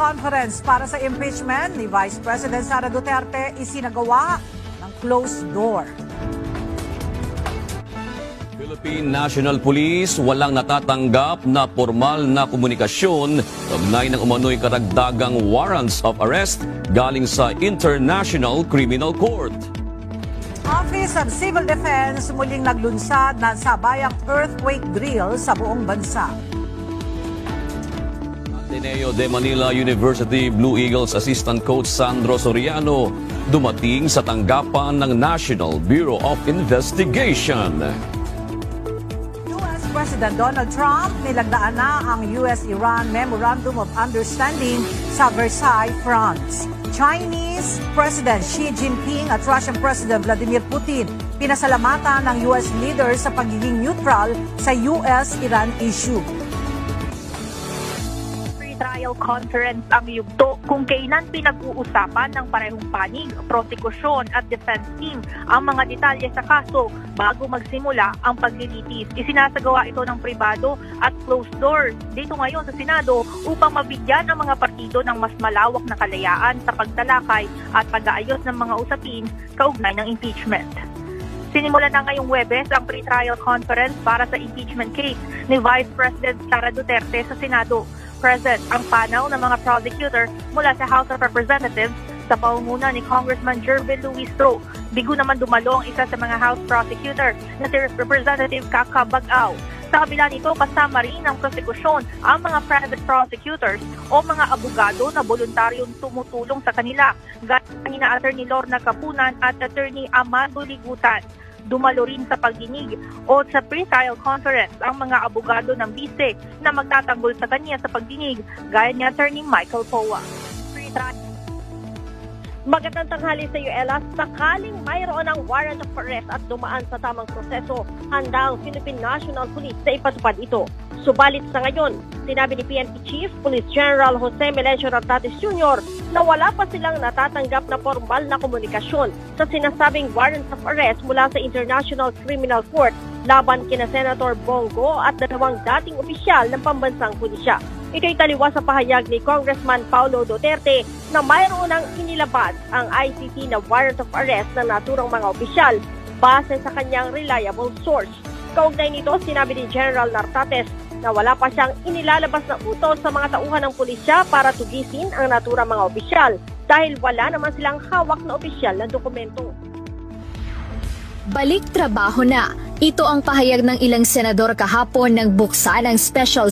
conference para sa impeachment ni Vice President Sara Duterte isinagawa ng closed door. Philippine National Police walang natatanggap na formal na komunikasyon kaugnay ng umano'y karagdagang warrants of arrest galing sa International Criminal Court. Office of Civil Defense muling naglunsad ng sabayang earthquake drill sa buong bansa. Ateneo de Manila University Blue Eagles Assistant Coach Sandro Soriano dumating sa tanggapan ng National Bureau of Investigation. US President Donald Trump nilagdaan na ang US-Iran Memorandum of Understanding sa Versailles, France. Chinese President Xi Jinping at Russian President Vladimir Putin pinasalamatan ng US leader sa pagiging neutral sa US-Iran issue. Trial conference ang yugto kung kailan pinag-uusapan ng parehong panig, prosekusyon at defense team ang mga detalye sa kaso bago magsimula ang paglilitis. Isinasagawa ito ng pribado at closed doors dito ngayon sa Senado upang mabigyan ang mga partido ng mas malawak na kalayaan sa pagtalakay at pag-aayos ng mga usapin kaugnay ng impeachment. Sinimulan na ngayong Huwebes ang pre-trial conference para sa impeachment case ni Vice President Sara Duterte sa Senado. Present ang panel ng mga prosecutor mula sa House of Representatives sa pangunguna ni Congressman Jervin Luis Tro. Bigo naman dumalo ang isa sa mga House prosecutor na si Representative Kaka Bag-aw. Sa kabila nito, kasama rin ang prosekusyon ang mga private prosecutors o mga abogado na voluntaryong tumutulong sa kanila, gaya ni Attorney Lorna Capunan at Attorney Amado Ligutan. Dumalo rin sa pagdinig o sa pre-trial conference ang mga abogado ng bise na magtatanggol sa kanya sa pagdinig, gaya ni Attorney Michael Poa. Magandang tanghali sa iyo, Ella. Sakaling mayroon ng warrant of arrest at dumaan sa tamang proseso, handa ang Philippine National Police sa ipatupad ito. Subalit sa ngayon, sinabi ni PNP Chief Police General Jose Melencio Nartates Jr. na wala pa silang natatanggap na formal na komunikasyon sa sinasabing warrant of arrest mula sa International Criminal Court laban kina Senator Bongo at dalawang dating opisyal ng pambansang pulisya. Ito'y taliwas sa pahayag ni Congressman Paulo Duterte na mayroon ng inilabas ang ICC na warrant of arrest ng naturang mga opisyal base sa kanyang reliable source. Kaugnay nito, sinabi ni General Nartates na wala pa siyang inilalabas na utos sa mga tauhan ng pulisya para tugisin ang naturang mga opisyal dahil wala naman silang hawak na opisyal na dokumento. Balik trabaho na. Ito ang pahayag ng ilang senador kahapon ng buksan ng special